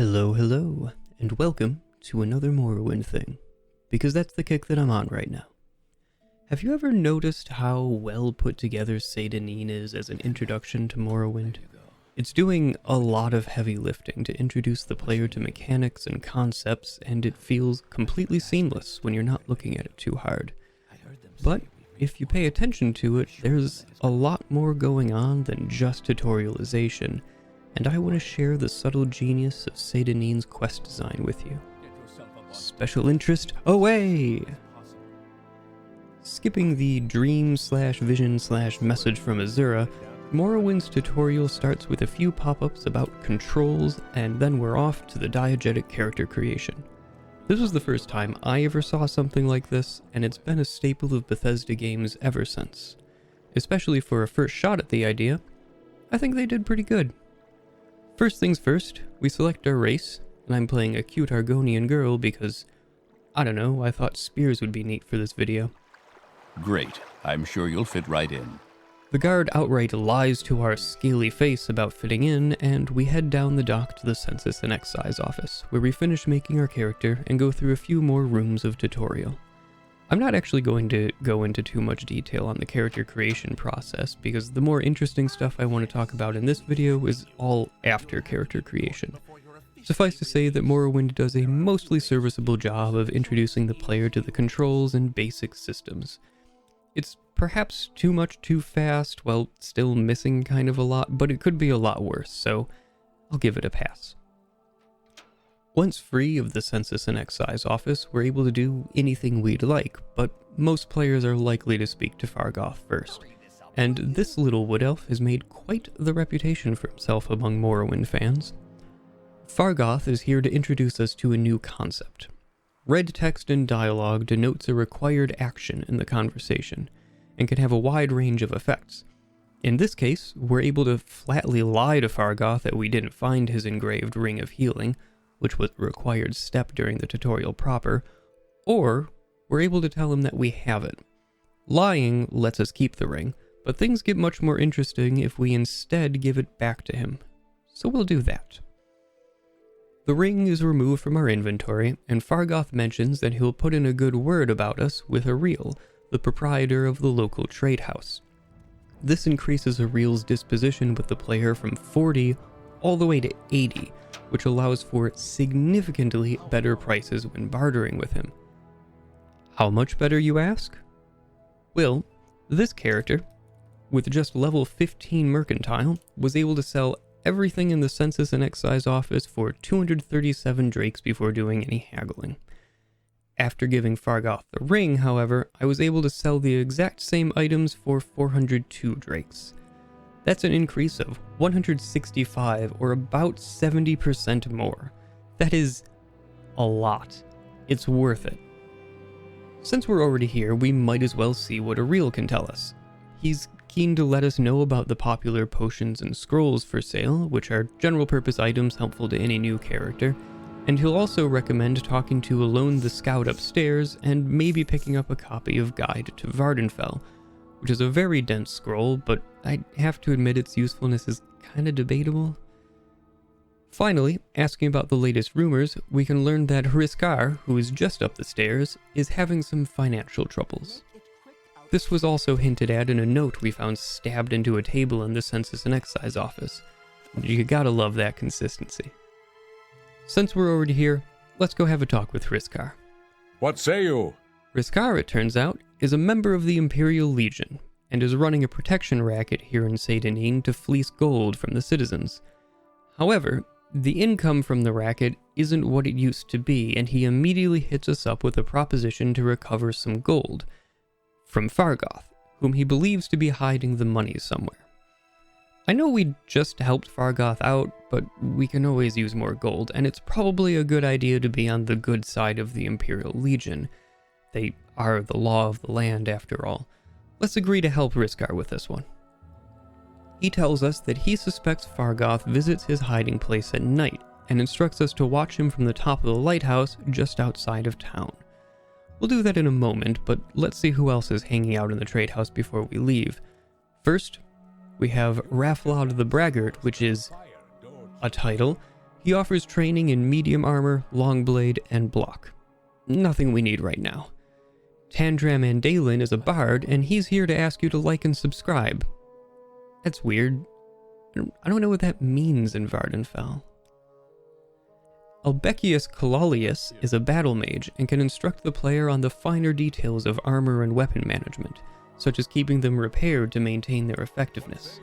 Hello, and welcome to another Morrowind thing, because that's the kick that I'm on right now. Have you ever noticed how well put together Seyda Neen is as an introduction to Morrowind? It's doing a lot of heavy lifting to introduce the player to mechanics and concepts, and it feels completely seamless when you're not looking at it too hard. But if you pay attention to it, there's a lot more going on than just tutorialization, and I want to share the subtle genius of Seyda Neen's quest design with you. Special interest away! Skipping the dream/vision/message from Azura, Morrowind's tutorial starts with a few pop-ups about controls, and then we're off to the diegetic character creation. This was the first time I ever saw something like this, and it's been a staple of Bethesda games ever since. Especially for a first shot at the idea, I think they did pretty good. First things first, we select our race, and I'm playing a cute Argonian girl because, I don't know, I thought spears would be neat for this video. Great, I'm sure you'll fit right in. The guard outright lies to our scaly face about fitting in, and we head down the dock to the Census and Excise office, where we finish making our character and go through a few more rooms of tutorial. I'm not actually going to go into too much detail on the character creation process, because the more interesting stuff I want to talk about in this video is all after character creation. Suffice to say that Morrowind does a mostly serviceable job of introducing the player to the controls and basic systems. It's perhaps too much too fast, while still missing kind of a lot, but it could be a lot worse, so I'll give it a pass. Once free of the Census and Excise office, we're able to do anything we'd like, but most players are likely to speak to Fargoth first. And this little wood elf has made quite the reputation for himself among Morrowind fans. Fargoth is here to introduce us to a new concept. Red text in dialogue denotes a required action in the conversation, and can have a wide range of effects. In this case, we're able to flatly lie to Fargoth that we didn't find his engraved Ring of Healing, which was a required step during the tutorial proper, or we're able to tell him that we have it. Lying lets us keep the ring, but things get much more interesting if we instead give it back to him, so we'll do that. The ring is removed from our inventory, and Fargoth mentions that he'll put in a good word about us with Ariel, the proprietor of the local trade house. This increases Ariel's disposition with the player from 40 all the way to 80, which allows for significantly better prices when bartering with him. How much better, you ask? Well, this character, with just level 15 mercantile, was able to sell everything in the Census and Excise office for 237 drakes before doing any haggling. After giving Fargoth the ring, however, I was able to sell the exact same items for 402 drakes. That's an increase of 165, or about 70% more. That is a lot. It's worth it. Since we're already here, we might as well see what Ariel can tell us. He's keen to let us know about the popular potions and scrolls for sale, which are general purpose items helpful to any new character, and he'll also recommend talking to Alone the Scout upstairs and maybe picking up a copy of Guide to Vvardenfell, which is a very dense scroll, but I have to admit its usefulness is kinda debatable. Finally, asking about the latest rumors, we can learn that Hriskar, who is just up the stairs, is having some financial troubles. This was also hinted at in a note we found stabbed into a table in the Census and Excise office. You gotta love that consistency. Since we're already here, let's go have a talk with Hriskar. What say you? Hriskar, it turns out, is a member of the Imperial Legion, and is running a protection racket here in Seyda Neen to fleece gold from the citizens. However, the income from the racket isn't what it used to be, and he immediately hits us up with a proposition to recover some gold from Fargoth, whom he believes to be hiding the money somewhere. I know we just helped Fargoth out, but we can always use more gold, and it's probably a good idea to be on the good side of the Imperial Legion. They are the law of the land, after all. Let's agree to help Hriskar with this one. He tells us that he suspects Fargoth visits his hiding place at night, and instructs us to watch him from the top of the lighthouse just outside of town. We'll do that in a moment, but let's see who else is hanging out in the trade house before we leave. First, we have Raflod the Braggart, which is a title. He offers training in medium armor, long blade, and block. Nothing we need right now. Tandram Andalin is a bard, and he's here to ask you to like and subscribe. That's weird. I don't know what that means in Vardenfell. Albecius Kalalius is a battle mage and can instruct the player on the finer details of armor and weapon management, such as keeping them repaired to maintain their effectiveness.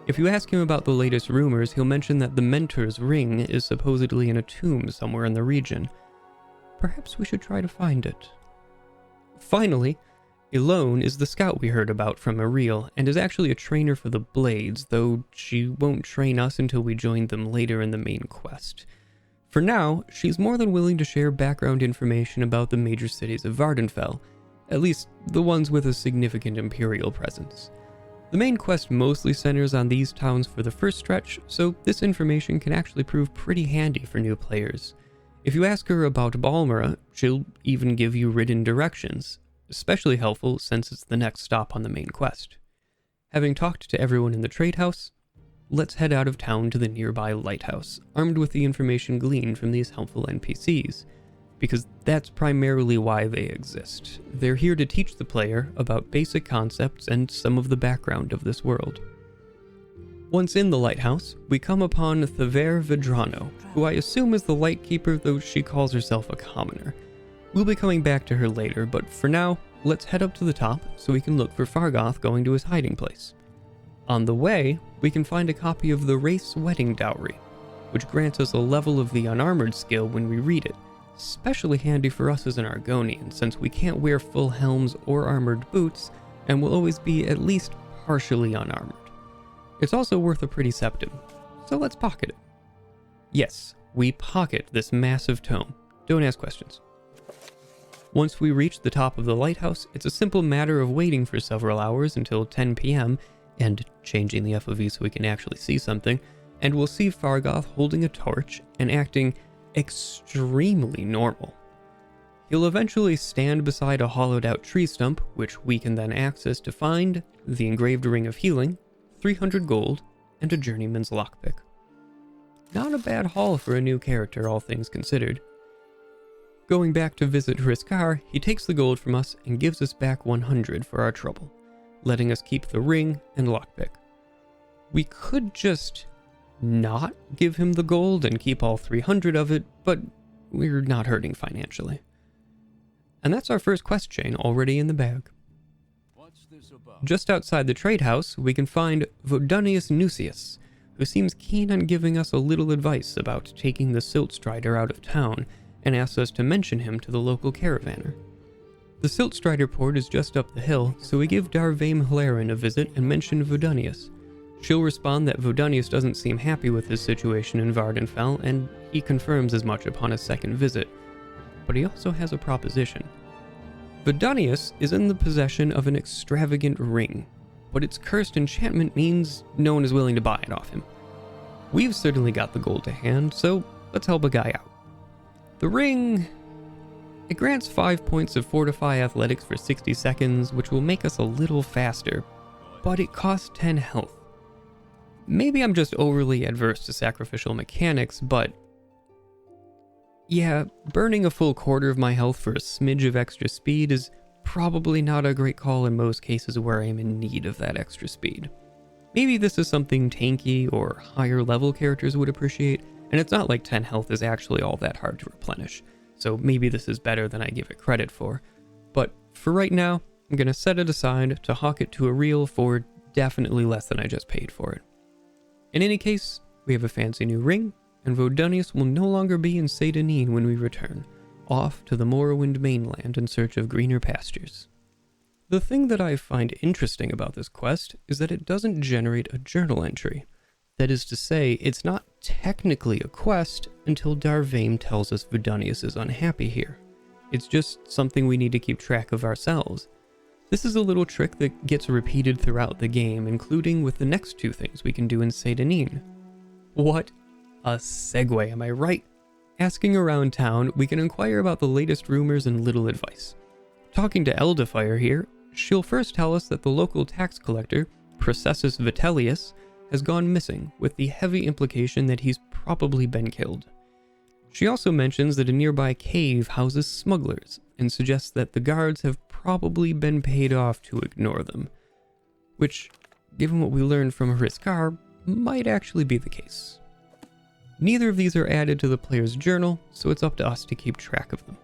If you ask him about the latest rumors, he'll mention that the Mentor's Ring is supposedly in a tomb somewhere in the region. Perhaps we should try to find it. Finally, Elone is the scout we heard about from Ariel, and is actually a trainer for the Blades, though she won't train us until we join them later in the main quest. For now, she's more than willing to share background information about the major cities of Vardenfell, at least the ones with a significant Imperial presence. The main quest mostly centers on these towns for the first stretch, so this information can actually prove pretty handy for new players. If you ask her about Balmora, she'll even give you written directions, especially helpful since it's the next stop on the main quest. Having talked to everyone in the trade house, let's head out of town to the nearby lighthouse, armed with the information gleaned from these helpful NPCs, because that's primarily why they exist. They're here to teach the player about basic concepts and some of the background of this world. Once in the lighthouse, we come upon Thever Vedrano, who I assume is the Lightkeeper, though she calls herself a commoner. We'll be coming back to her later, but for now, let's head up to the top so we can look for Fargoth going to his hiding place. On the way, we can find a copy of the Wraith's Wedding Dowry, which grants us a level of the unarmored skill when we read it, especially handy for us as an Argonian, since we can't wear full helms or armored boots, and will always be at least partially unarmored. It's also worth a pretty septim, so let's pocket it. Yes, we pocket this massive tome. Don't ask questions. Once we reach the top of the lighthouse, it's a simple matter of waiting for several hours until 10 p.m., and changing the FOV so we can actually see something, and we'll see Fargoth holding a torch and acting extremely normal. He'll eventually stand beside a hollowed out tree stump, which we can then access to find the engraved Ring of Healing, 300 gold, and a journeyman's lockpick. Not a bad haul for a new character, all things considered. Going back to visit Hriskar, he takes the gold from us and gives us back 100 for our trouble, letting us keep the ring and lockpick. We could just not give him the gold and keep all 300 of it, but we're not hurting financially. And that's our first quest chain already in the bag. Just outside the trade house, we can find Vodunius Nuccius, who seems keen on giving us a little advice about taking the Siltstrider out of town, and asks us to mention him to the local caravaner. The Siltstrider port is just up the hill, so we give Darvaim Hlaren a visit and mention Vodunius. She'll respond that Vodunius doesn't seem happy with his situation in Vardenfell, and he confirms as much upon his second visit. But he also has a proposition. Vodunius is in the possession of an extravagant ring, but its cursed enchantment means no one is willing to buy it off him. We've certainly got the gold to hand, so let's help a guy out. The ring... it grants 5 points of Fortify Athletics for 60 seconds, which will make us a little faster, but it costs 10 health. Maybe I'm just overly adverse to sacrificial mechanics, but yeah, burning a full quarter of my health for a smidge of extra speed is probably not a great call in most cases where I am in need of that extra speed. Maybe this is something tanky or higher level characters would appreciate, and it's not like 10 health is actually all that hard to replenish, so maybe this is better than I give it credit for. But for right now, I'm going to set it aside to hawk it to Ariel for definitely less than I just paid for it. In any case, we have a fancy new ring, and Vodunius will no longer be in Seyda Neen when we return, off to the Morrowind mainland in search of greener pastures. The thing that I find interesting about this quest is that it doesn't generate a journal entry. That is to say, it's not technically a quest until Darvaim tells us Vodunius is unhappy here. It's just something we need to keep track of ourselves. This is a little trick that gets repeated throughout the game, including with the next two things we can do in Seyda Neen. What a segue, am I right? Asking around town, we can inquire about the latest rumors and little advice. Talking to Eldafire here, she'll first tell us that the local tax collector, Processus Vitellius, has gone missing, with the heavy implication that he's probably been killed. She also mentions that a nearby cave houses smugglers, and suggests that the guards have probably been paid off to ignore them, which, given what we learned from Hriskar, might actually be the case. Neither of these are added to the player's journal, so it's up to us to keep track of them.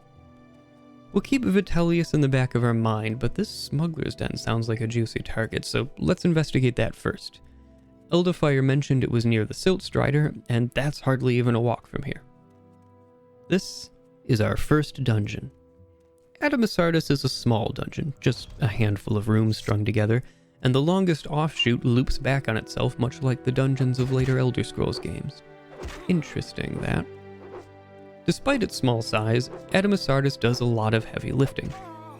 We'll keep Vitellius in the back of our mind, but this smuggler's den sounds like a juicy target, so let's investigate that first. Eldafire mentioned it was near the Silt Strider, and that's hardly even a walk from here. This is our first dungeon. Addamasartus is a small dungeon, just a handful of rooms strung together, and the longest offshoot loops back on itself much like the dungeons of later Elder Scrolls games. Interesting, that. Despite its small size, Addamasartus does a lot of heavy lifting.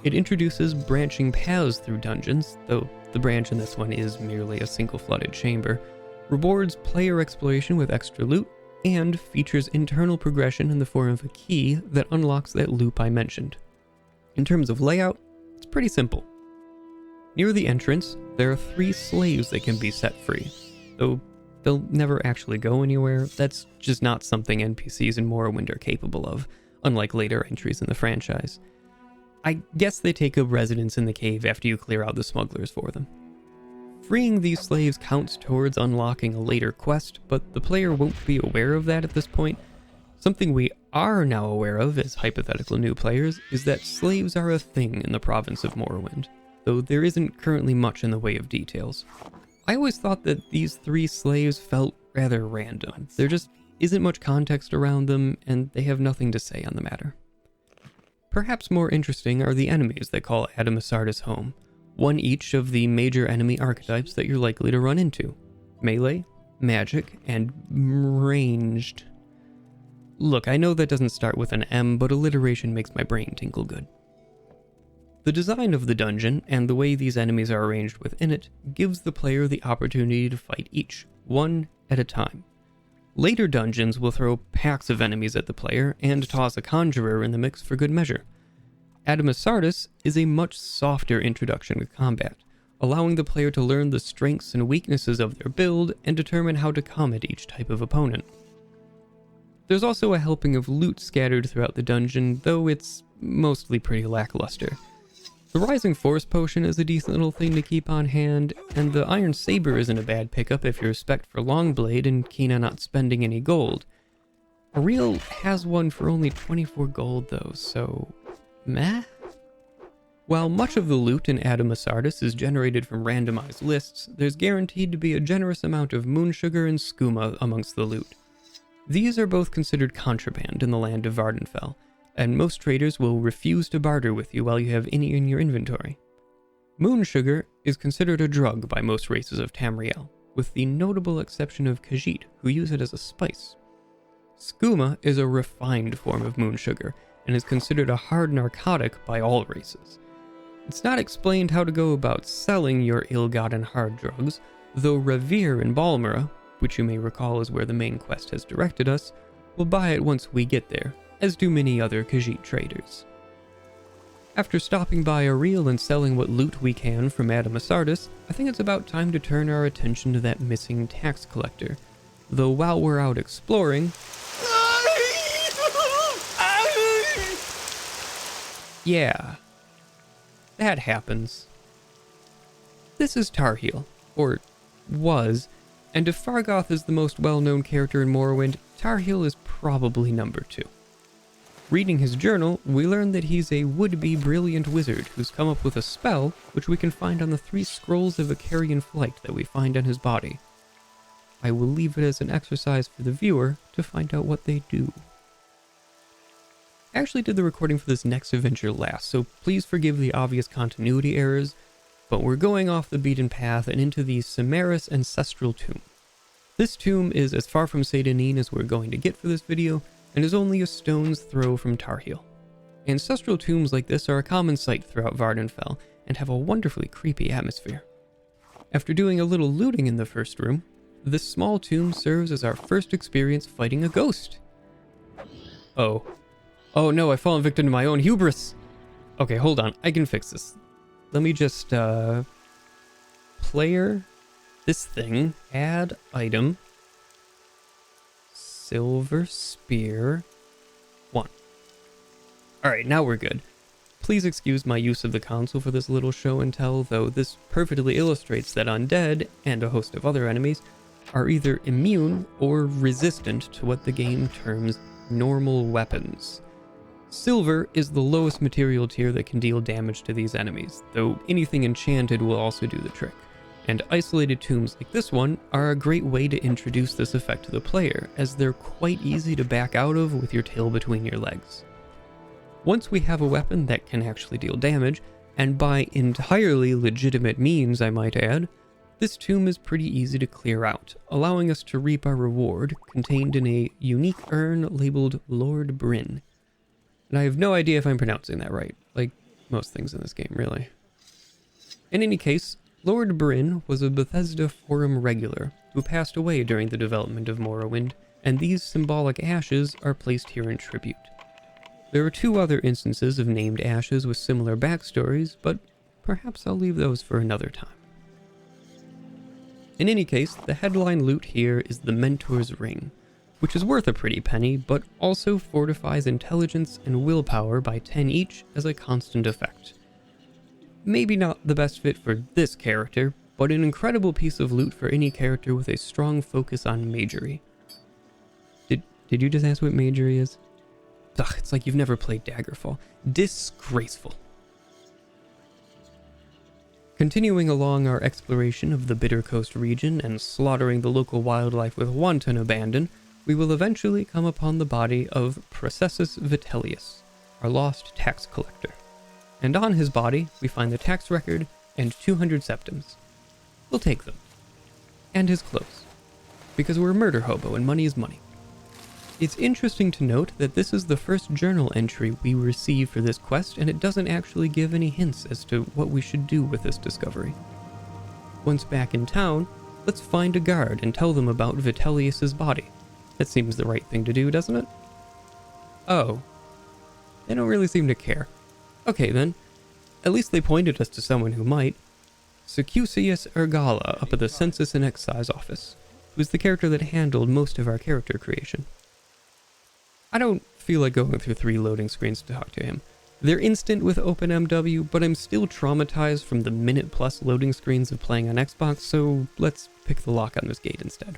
It introduces branching paths through dungeons, though the branch in this one is merely a single flooded chamber, rewards player exploration with extra loot, and features internal progression in the form of a key that unlocks that loop I mentioned. In terms of layout, it's pretty simple. Near the entrance, there are 3 slaves that can be set free, though they'll never actually go anywhere. That's just not something NPCs in Morrowind are capable of, unlike later entries in the franchise. I guess they take up residence in the cave after you clear out the smugglers for them. Freeing these slaves counts towards unlocking a later quest, but the player won't be aware of that at this point. Something we are now aware of as hypothetical new players is that slaves are a thing in the province of Morrowind, though there isn't currently much in the way of details. I always thought that these 3 slaves felt rather random. There just isn't much context around them, and they have nothing to say on the matter. Perhaps more interesting are the enemies that call Addamasartus home, one each of the major enemy archetypes that you're likely to run into: melee, magic, and ranged. Look, I know that doesn't start with an M, but alliteration makes my brain tinkle good. The design of the dungeon and the way these enemies are arranged within it gives the player the opportunity to fight each, one at a time. Later dungeons will throw packs of enemies at the player and toss a conjurer in the mix for good measure. Addamasartus is a much softer introduction to combat, allowing the player to learn the strengths and weaknesses of their build and determine how to combat each type of opponent. There's also a helping of loot scattered throughout the dungeon, though it's mostly pretty lackluster. The Rising Force potion is a decent little thing to keep on hand, and the Iron Saber isn't a bad pickup if you're spec'd for Longblade and keen on not spending any gold. Tarhiel has one for only 24 gold though, so meh? While much of the loot in Addamasartus is generated from randomized lists, there's guaranteed to be a generous amount of moon sugar and skooma amongst the loot. These are both considered contraband in the land of Vardenfell, and most traders will refuse to barter with you while you have any in your inventory. Moon sugar is considered a drug by most races of Tamriel, with the notable exception of Khajiit, who use it as a spice. Skooma is a refined form of moon sugar, and is considered a hard narcotic by all races. It's not explained how to go about selling your ill-gotten hard drugs, though Revere in Balmora, which you may recall is where the main quest has directed us, will buy it once we get there, as do many other Khajiit traders. After stopping by Ariel and selling what loot we can from Addamasartus, I think it's about time to turn our attention to that missing tax collector. Though while we're out exploring... yeah, that happens. This is Tarhiel, or was, and if Fargoth is the most well-known character in Morrowind, Tarhiel is probably number 2. Reading his journal, we learn that he's a would-be brilliant wizard who's come up with a spell which we can find on the 3 scrolls of Icarian flight that we find on his body. I will leave it as an exercise for the viewer to find out what they do. I actually did the recording for this next adventure last, so please forgive the obvious continuity errors, but we're going off the beaten path and into the Samarys Ancestral tomb. This tomb is as far from Seyda Neen as we're going to get for this video, and is only a stone's throw from Tarhiel. Ancestral tombs like this are a common sight throughout Vardenfell, and have a wonderfully creepy atmosphere. After doing a little looting in the first room, this small tomb serves as our first experience fighting a ghost. Oh no, I've fallen victim to my own hubris! Okay, hold on, I can fix this. Let me just, player, this thing, add item, silver spear. 1. Alright, now we're good. Please excuse my use of the console for this little show and tell, though this perfectly illustrates that undead, and a host of other enemies, are either immune or resistant to what the game terms normal weapons. Silver is the lowest material tier that can deal damage to these enemies, though anything enchanted will also do the trick. And isolated tombs like this one are a great way to introduce this effect to the player, as they're quite easy to back out of with your tail between your legs. Once we have a weapon that can actually deal damage, and by entirely legitimate means I might add, this tomb is pretty easy to clear out, allowing us to reap our reward contained in a unique urn labeled Lord Bryn. And I have no idea if I'm pronouncing that right, like most things in this game, really. In any case, Lord Bryn was a Bethesda Forum regular who passed away during the development of Morrowind, and these symbolic ashes are placed here in tribute. There are 2 other instances of named ashes with similar backstories, but perhaps I'll leave those for another time. In any case, the headline loot here is the Mentor's Ring, which is worth a pretty penny, but also fortifies intelligence and willpower by 10 each as a constant effect. Maybe not the best fit for this character, but an incredible piece of loot for any character with a strong focus on magery. Did you just ask what magery is? Ugh, it's like you've never played Daggerfall. Disgraceful. Continuing along our exploration of the Bitter Coast region and slaughtering the local wildlife with wanton abandon, we will eventually come upon the body of Processus Vitellius, our lost tax collector. And on his body, we find the tax record and 200 septims. We'll take them. And his clothes. Because we're a murder hobo and money is money. It's interesting to note that this is the first journal entry we receive for this quest, and it doesn't actually give any hints as to what we should do with this discovery. Once back in town, let's find a guard and tell them about Vitellius's body. That seems the right thing to do, doesn't it? Oh. They don't really seem to care. Okay then. At least they pointed us to someone who might. Secusius Ergala up at the Census and Excise office, who's the character that handled most of our character creation. I don't feel like going through 3 loading screens to talk to him. They're instant with OpenMW, but I'm still traumatized from the minute-plus loading screens of playing on Xbox, so let's pick the lock on this gate instead.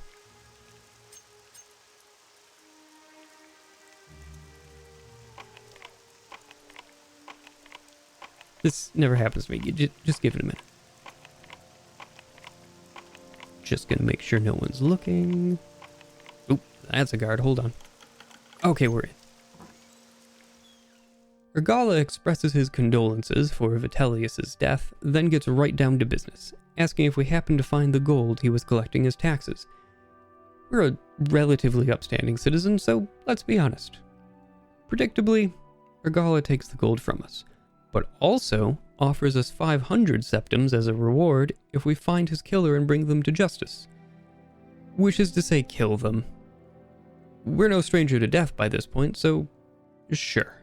This never happens to me. Just give it a minute. Just gonna make sure no one's looking. Oop, that's a guard. Hold on. Okay, we're in. Ergala expresses his condolences for Vitellius's death, then gets right down to business, asking if we happen to find the gold he was collecting as taxes. We're a relatively upstanding citizen, so let's be honest. Predictably, Ergala takes the gold from us, but also offers us 500 septims as a reward if we find his killer and bring them to justice. Which is to say, kill them. We're no stranger to death by this point, so sure.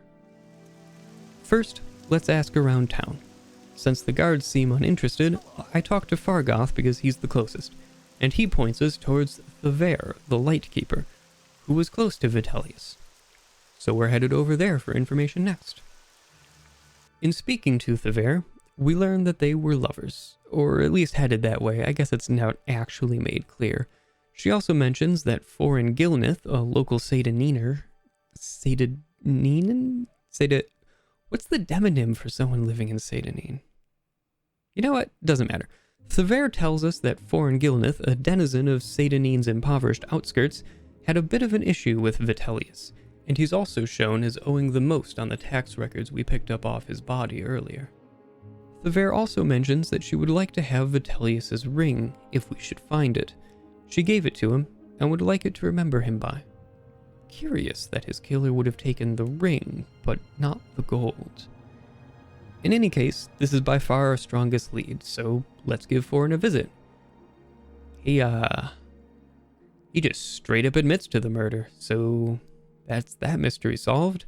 First, let's ask around town. Since the guards seem uninterested, I talk to Fargoth because he's the closest, and he points us towards Thever, the Lightkeeper, who was close to Vitellius. So we're headed over there for information next. In speaking to Thever, we learn that they were lovers, or at least headed that way. I guess it's not actually made clear. She also mentions that Foreign Gilnith, a local Seyda Neener... Seyda Neen? What's the demonym for someone living in Seyda Neen? You know what? Doesn't matter. Thever tells us that Foreign Gilnith, a denizen of Seyda Neen's impoverished outskirts, had a bit of an issue with Vitellius, and he's also shown as owing the most on the tax records we picked up off his body earlier. Thever also mentions that she would like to have Vitellius's ring if we should find it. She gave it to him, and would like it to remember him by. Curious that his killer would have taken the ring, but not the gold. In any case, this is by far our strongest lead, so let's give Foreign a visit. He just straight up admits to the murder, so that's that mystery solved.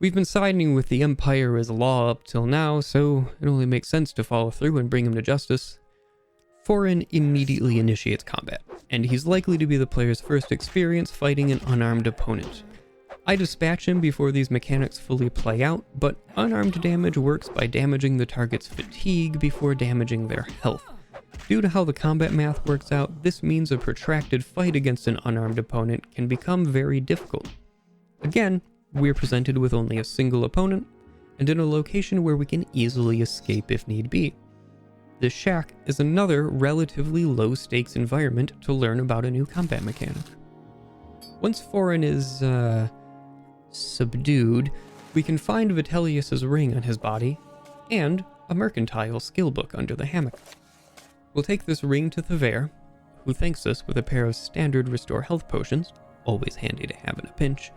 We've been siding with the Empire as law up till now, so it only makes sense to follow through and bring him to justice. Foran immediately initiates combat, and he's likely to be the player's first experience fighting an unarmed opponent. I dispatch him before these mechanics fully play out, but unarmed damage works by damaging the target's fatigue before damaging their health. Due to how the combat math works out, this means a protracted fight against an unarmed opponent can become very difficult. Again, we're presented with only a single opponent, and in a location where we can easily escape if need be. This shack is another relatively low-stakes environment to learn about a new combat mechanic. Once Foran is, subdued, we can find Vitellius's ring on his body, and a mercantile skill book under the hammock. We'll take this ring to Thever, who thanks us with a pair of standard restore health potions, always handy to have in a pinch.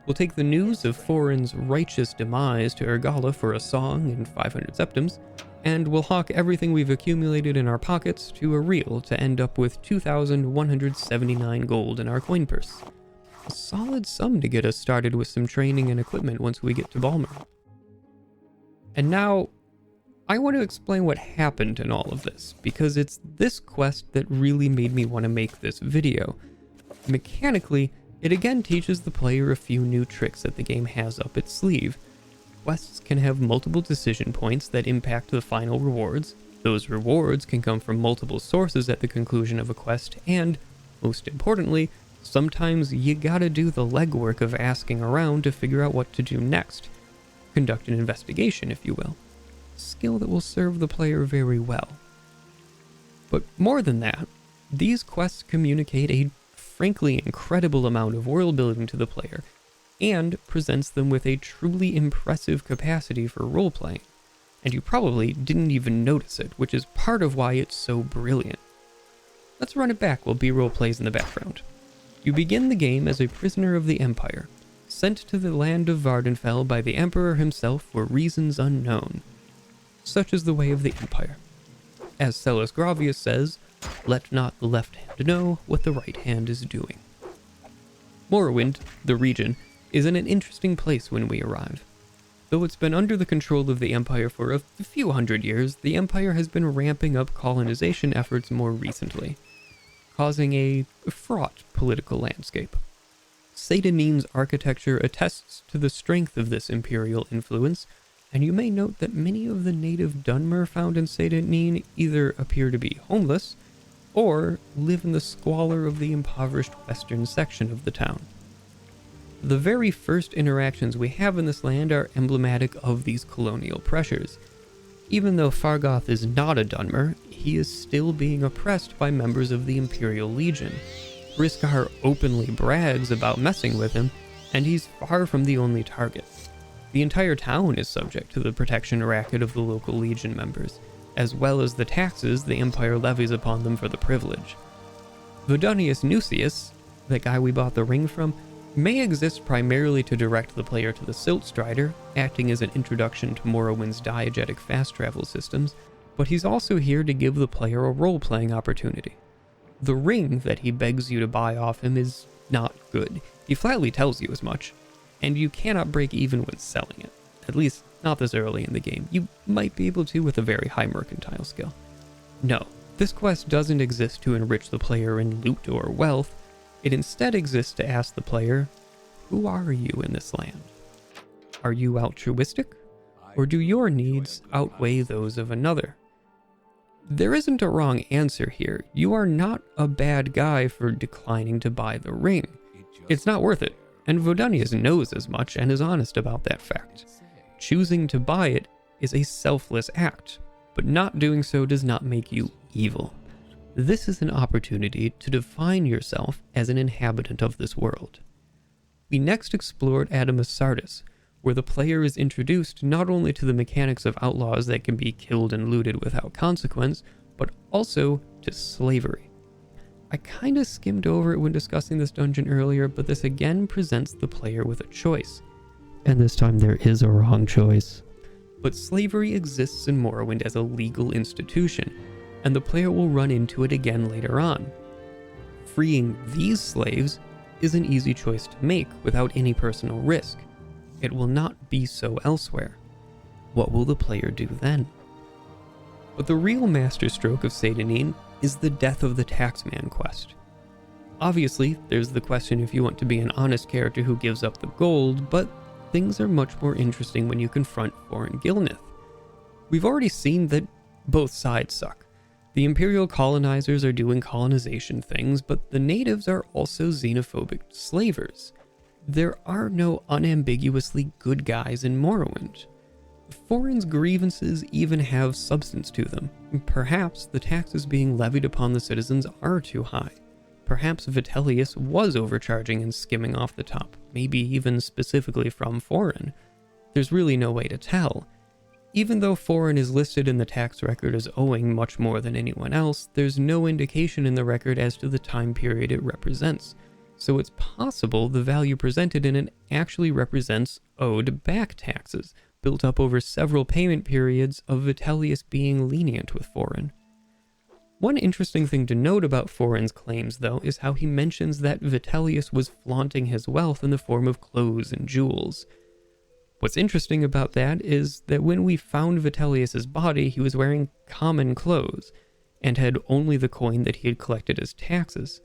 We'll take the news of Foran's righteous demise to Ergala for a song and 500 septims, and we'll hawk everything we've accumulated in our pockets to a reel to end up with 2,179 gold in our coin purse. A solid sum to get us started with some training and equipment once we get to Balmer. And now, I want to explain what happened in all of this, because it's this quest that really made me want to make this video. Mechanically, it again teaches the player a few new tricks that the game has up its sleeve. Quests can have multiple decision points that impact the final rewards. Those rewards can come from multiple sources at the conclusion of a quest, and, most importantly, sometimes you gotta do the legwork of asking around to figure out what to do next. Conduct an investigation, if you will. A skill that will serve the player very well. But more than that, these quests communicate a frankly incredible amount of world building to the player, and presents them with a truly impressive capacity for role-playing. And you probably didn't even notice it, which is part of why it's so brilliant. Let's run it back while B-roll plays in the background. You begin the game as a prisoner of the Empire, sent to the land of Vardenfell by the Emperor himself for reasons unknown. Such is the way of the Empire. As Celis Gravius says, let not the left hand know what the right hand is doing. Morrowind, the region, is in an interesting place when we arrive. Though it's been under the control of the Empire for a few hundred years, the Empire has been ramping up colonization efforts more recently, causing a fraught political landscape. Seyda Neen's architecture attests to the strength of this imperial influence, and you may note that many of the native Dunmer found in Seyda Neen either appear to be homeless, or live in the squalor of the impoverished western section of the town. The very first interactions we have in this land are emblematic of these colonial pressures. Even though Fargoth is not a Dunmer, he is still being oppressed by members of the Imperial Legion. Briscar openly brags about messing with him, and he's far from the only target. The entire town is subject to the protection racket of the local Legion members, as well as the taxes the Empire levies upon them for the privilege. Vodunius Nuccius, the guy we bought the ring from, may exist primarily to direct the player to the Silt Strider, acting as an introduction to Morrowind's diegetic fast travel systems, but he's also here to give the player a role-playing opportunity. The ring that he begs you to buy off him is not good. He flatly tells you as much, and you cannot break even when selling it. At least, not this early in the game. You might be able to with a very high mercantile skill. No, this quest doesn't exist to enrich the player in loot or wealth. It instead exists to ask the player, who are you in this land? Are you altruistic? Or do your needs outweigh those of another? There isn't a wrong answer here. You are not a bad guy for declining to buy the ring. It's not worth it, and Vodunius knows as much and is honest about that fact. Choosing to buy it is a selfless act, but not doing so does not make you evil. This is an opportunity to define yourself as an inhabitant of this world. We next explored Addamasartus, where the player is introduced not only to the mechanics of outlaws that can be killed and looted without consequence, but also to slavery. I kinda skimmed over it when discussing this dungeon earlier, but this again presents the player with a choice. And this time there is a wrong choice. But slavery exists in Morrowind as a legal institution, and the player will run into it again later on. Freeing these slaves is an easy choice to make without any personal risk. It will not be so elsewhere. What will the player do then? But the real masterstroke of Seyda Neen is the death of the Taxman quest. Obviously, there's the question if you want to be an honest character who gives up the gold, but things are much more interesting when you confront foreign Gilnith. We've already seen that both sides suck. The Imperial colonizers are doing colonization things, but the natives are also xenophobic slavers. There are no unambiguously good guys in Morrowind. Foreign's grievances even have substance to them. Perhaps the taxes being levied upon the citizens are too high. Perhaps Vitellius was overcharging and skimming off the top, maybe even specifically from Foreign. There's really no way to tell. Even though Foreign is listed in the tax record as owing much more than anyone else, there's no indication in the record as to the time period it represents. So it's possible the value presented in it actually represents owed back taxes, built up over several payment periods of Vitellius being lenient with Foreign. One interesting thing to note about Foreign's claims, though, is how he mentions that Vitellius was flaunting his wealth in the form of clothes and jewels. What's interesting about that is that when we found Vitellius's body, he was wearing common clothes, and had only the coin that he had collected as taxes.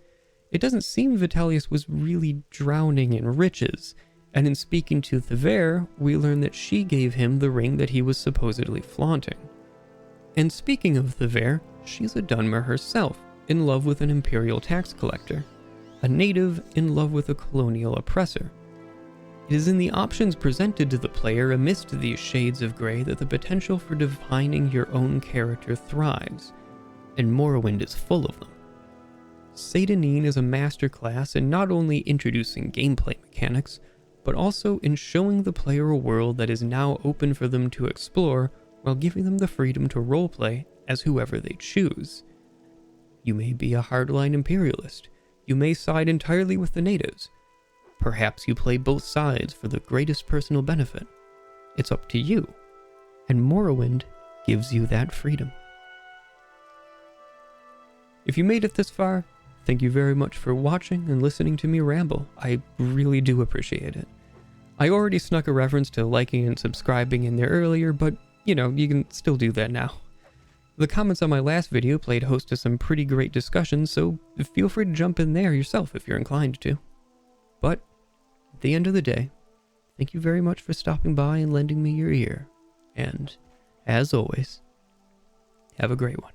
It doesn't seem Vitellius was really drowning in riches, and in speaking to Thevere, we learn that she gave him the ring that he was supposedly flaunting. And speaking of Thevere, she's a Dunmer herself, in love with an imperial tax collector, a native in love with a colonial oppressor. It is in the options presented to the player amidst these shades of gray that the potential for defining your own character thrives, and Morrowind is full of them. Seyda Neen is a masterclass in not only introducing gameplay mechanics, but also in showing the player a world that is now open for them to explore while giving them the freedom to roleplay as whoever they choose. You may be a hardline imperialist. You may side entirely with the natives. Perhaps you play both sides for the greatest personal benefit. It's up to you, and Morrowind gives you that freedom. If you made it this far, thank you very much for watching and listening to me ramble. I really do appreciate it. I already snuck a reference to liking and subscribing in there earlier, but you know, you can still do that now. The comments on my last video played host to some pretty great discussions, so feel free to jump in there yourself if you're inclined to. But at the end of the day, thank you very much for stopping by and lending me your ear, and as always, have a great one.